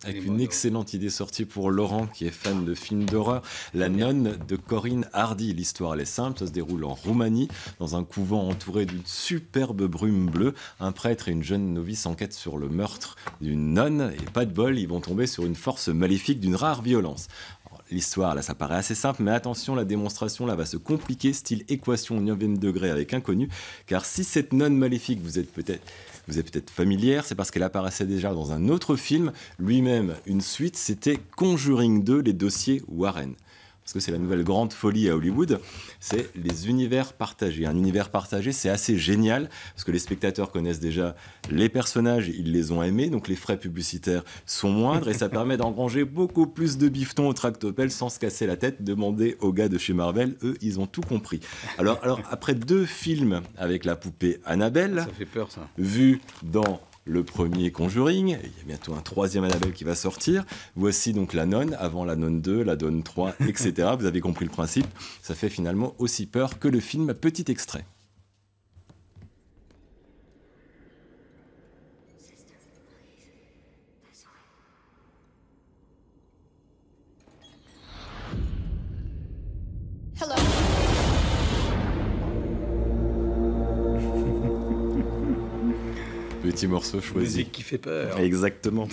avec une excellente idée sortie pour Laurent, qui est fan de films d'horreur. La nonne de Corinne Hardy. L'histoire, elle est simple, ça se déroule en Roumanie, dans un couvent entouré d'une superbe brume bleue. Un prêtre et une jeune novice enquêtent sur le meurtre d'une nonne, et pas de bol, ils vont tomber sur une force maléfique d'une rare violence. L'histoire, là, ça paraît assez simple, mais attention, la démonstration, là, va se compliquer, style équation au 9e degré avec inconnu, car si cette nonne maléfique vous êtes peut-être familière, c'est parce qu'elle apparaissait déjà dans un autre film, lui-même une suite, c'était Conjuring 2, les dossiers Warren. Parce que c'est la nouvelle grande folie à Hollywood, c'est les univers partagés. Un univers partagé, c'est assez génial, parce que les spectateurs connaissent déjà les personnages, ils les ont aimés, donc les frais publicitaires sont moindres, et ça permet d'engranger beaucoup plus de bifetons au tractopelle sans se casser la tête. Demandez aux gars de chez Marvel, eux, ils ont tout compris. Alors après 2 films avec la poupée Annabelle, ça fait peur, ça. Vu dans le premier Conjuring, il y a bientôt un 3e Annabelle qui va sortir. Voici donc la nonne, avant la nonne 2, la nonne 3, etc. Vous avez compris le principe. Ça fait finalement aussi peur que le film. Petit extrait. Hello. Petit morceau choisi. Musique qui fait peur. Exactement.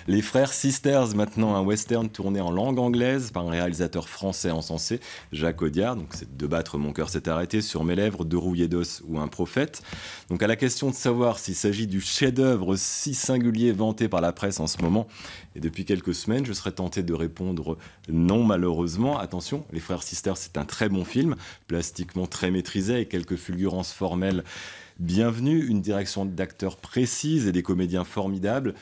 Les frères Sisters, maintenant un western tourné en langue anglaise par un réalisateur français encensé, Jacques Audiard. Donc c'est De battre mon cœur s'est arrêté, Sur mes lèvres, De rouillé d'os ou Un prophète. Donc à la question de savoir s'il s'agit du chef-d'œuvre si singulier vanté par la presse en ce moment, et depuis quelques semaines, je serais tenté de répondre non, malheureusement. Attention, Les frères Sisters, c'est un très bon film, plastiquement très maîtrisé, avec quelques fulgurances formelles bienvenues, une direction d'acteurs précise et des comédiens formidables.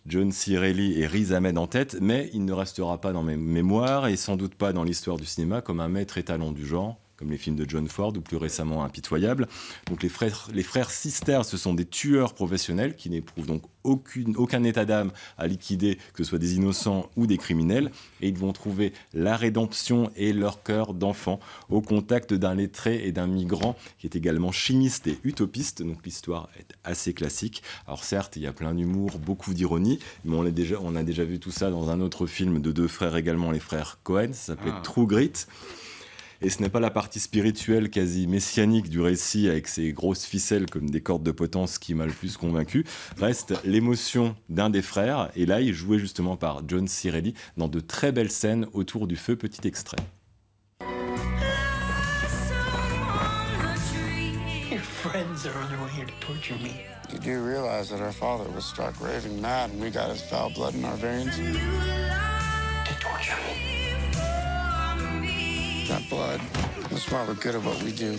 John C. Reilly et Riz Ahmed en tête, mais il ne restera pas dans mes mémoires et sans doute pas dans l'histoire du cinéma comme un maître étalon du genre, comme les films de John Ford ou plus récemment Impitoyable. Donc les frères Sisters, ce sont des tueurs professionnels qui n'éprouvent donc aucun état d'âme à liquider, que ce soit des innocents ou des criminels, et ils vont trouver la rédemption et leur cœur d'enfant au contact d'un lettré et d'un migrant qui est également chimiste et utopiste. Donc l'histoire est assez classique. Alors certes, il y a plein d'humour, beaucoup d'ironie, mais on a déjà vu tout ça dans un autre film de 2 frères également, les frères Cohen, ça s'appelait True Grit. Et ce n'est pas la partie spirituelle quasi messianique du récit avec ses grosses ficelles comme des cordes de potence qui m'a le plus convaincu. Reste l'émotion d'un des frères. Et là, il jouait justement par John C. Reilly dans de très belles scènes autour du feu. Petit extrait. Your friends are on their way here to torture me. You do realize that our father was struck raving mad and we got his foul blood in our veins? To torture me. That blood, that's why we're good at what we do.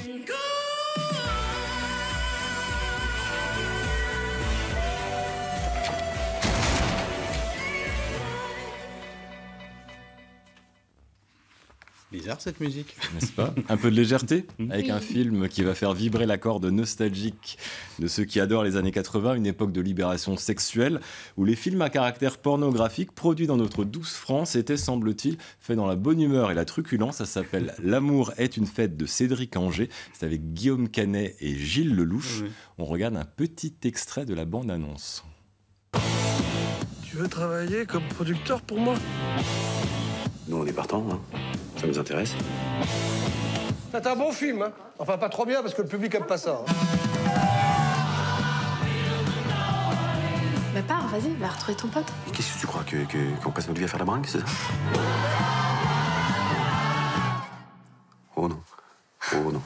Bizarre cette musique. N'est-ce pas? Un peu de légèreté, avec un film qui va faire vibrer la corde nostalgique de ceux qui adorent les années 80, une époque de libération sexuelle, où les films à caractère pornographique produits dans notre douce France étaient, semble-t-il, faits dans la bonne humeur et la truculence. Ça s'appelle L'amour est une fête de Cédric Angers. C'est avec Guillaume Canet et Gilles Lelouch. On regarde un petit extrait de la bande-annonce. Tu veux travailler comme producteur pour moi? Nous, on est partants, hein. Ça nous intéresse. C'est un bon film, hein. Enfin, pas trop bien, parce que le public aime pas ça. Hein. Bah pars, vas-y, va retrouver ton pote. Et qu'est-ce que tu crois, qu'on passe notre vie à faire la bringue, c'est ça? Oh non. Oh non.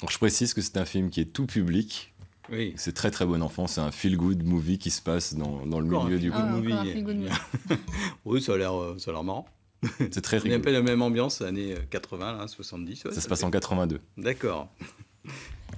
Donc, je précise que c'est un film qui est tout public. Oui. C'est très très bon enfant, c'est un feel-good movie qui se passe dans le milieu du good movie. Oui, ça a l'air marrant. C'est très rigolo. On a un peu la même ambiance, années 80, là, 70. Ouais, ça se passe en 82. D'accord.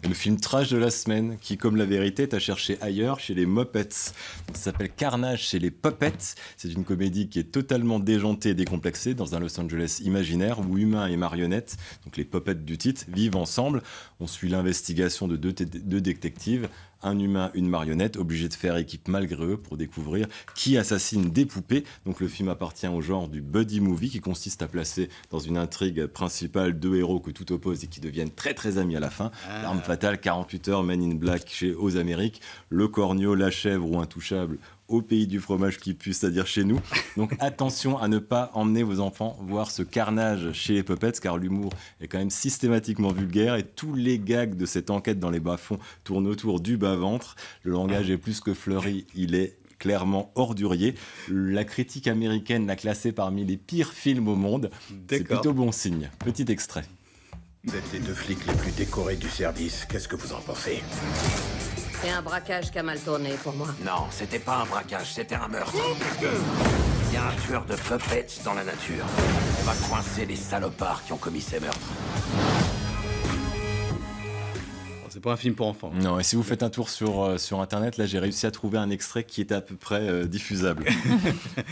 Le film trash de la semaine, qui, comme La Vérité, t'a cherché ailleurs, chez les Muppets. Ça s'appelle Carnage chez les Puppets. C'est une comédie qui est totalement déjantée et décomplexée dans un Los Angeles imaginaire où humains et marionnettes, donc les puppets du titre, vivent ensemble. On suit l'investigation de deux détectives, un humain, une marionnette, obligés de faire équipe malgré eux pour découvrir qui assassine des poupées. Donc le film appartient au genre du buddy movie qui consiste à placer dans une intrigue principale 2 héros que tout oppose et qui deviennent très très amis à la fin. Arme fatale, 48 heures, Men in Black aux Amériques, Le Cornio, La Chèvre ou Intouchable au pays du fromage qui pue, c'est-à-dire chez nous. Donc attention à ne pas emmener vos enfants voir ce carnage chez les Puppets, car l'humour est quand même systématiquement vulgaire et tous les gags de cette enquête dans les bas-fonds tournent autour du bas-ventre. Le langage est plus que fleuri, il est clairement ordurier. La critique américaine l'a classé parmi les pires films au monde. C'est plutôt bon signe. Petit extrait. Vous êtes les 2 flics les plus décorés du service. Qu'est-ce que vous en pensez? C'est un braquage qui a mal tourné pour moi. Non, c'était pas un braquage, c'était un meurtre. Il y a un tueur de puppets dans la nature. On va coincer les salopards qui ont commis ces meurtres. C'est pas un film pour enfants. Non, et si vous faites un tour sur Internet, là, j'ai réussi à trouver un extrait qui est à peu près diffusable.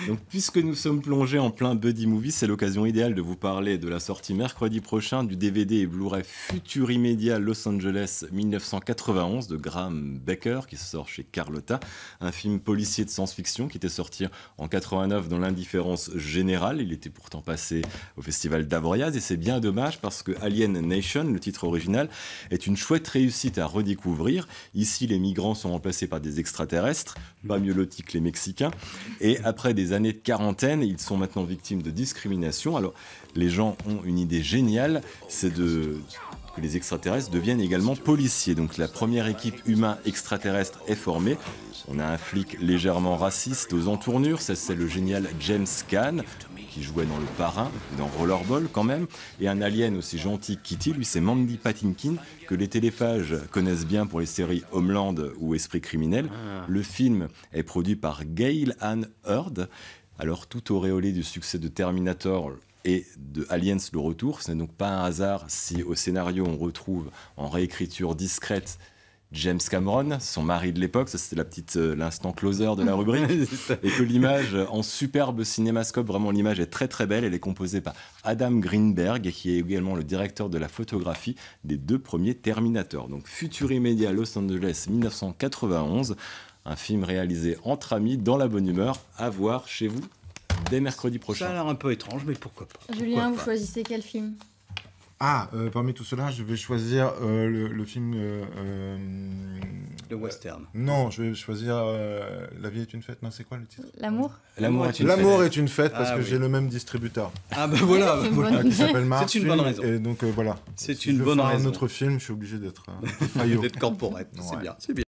Donc, puisque nous sommes plongés en plein buddy movie, c'est l'occasion idéale de vous parler de la sortie mercredi prochain du DVD et Blu-ray Futurimédia Los Angeles 1991 de Graham Becker, qui sort chez Carlotta, un film policier de science-fiction qui était sorti en 89 dans l'indifférence générale. Il était pourtant passé au festival d'Avoriaz et c'est bien dommage parce que Alien Nation, le titre original, est une chouette réussite à redécouvrir. Ici, les migrants sont remplacés par des extraterrestres, pas mieux lotis que les Mexicains. Et après des années de quarantaine, ils sont maintenant victimes de discrimination. Alors, les gens ont une idée géniale, c'est que les extraterrestres deviennent également policiers. Donc, la première équipe humain-extraterrestre est formée. On a un flic légèrement raciste aux entournures, ça c'est le génial James Caan, qui jouait dans Le Parrain, dans Rollerball quand même, et un alien aussi gentil Kitty, lui c'est Mandy Patinkin, que les téléphages connaissent bien pour les séries Homeland ou Esprit criminel. Le film est produit par Gail Ann Hurd, alors tout auréolé du succès de Terminator et de Aliens le retour, ce n'est donc pas un hasard si au scénario on retrouve en réécriture discrète James Cameron, son mari de l'époque, ça c'était l'instant closer de la rubrique, et que l'image en superbe cinémascope, vraiment l'image est très très belle, elle est composée par Adam Greenberg, qui est également le directeur de la photographie des 2 premiers Terminator. Donc Futurimédia Los Angeles 1991, un film réalisé entre amis, dans la bonne humeur, à voir chez vous dès mercredi prochain. Ça a l'air un peu étrange, mais pourquoi pas. Julien, vous choisissez quel film ? Parmi tout cela, je vais choisir le film... Le western. Non, je vais choisir La vie est une fête. Non, c'est quoi le titre ? L'amour ? L'amour est une fête parce que j'ai le même distributeur. Ah ben voilà, qui s'appelle Mars. C'est une bonne raison. Et donc voilà. C'est Si une je veux bonne faire raison. un autre film, je suis obligé d'être faillot. D'être corporate, c'est Ouais. bien, c'est bien.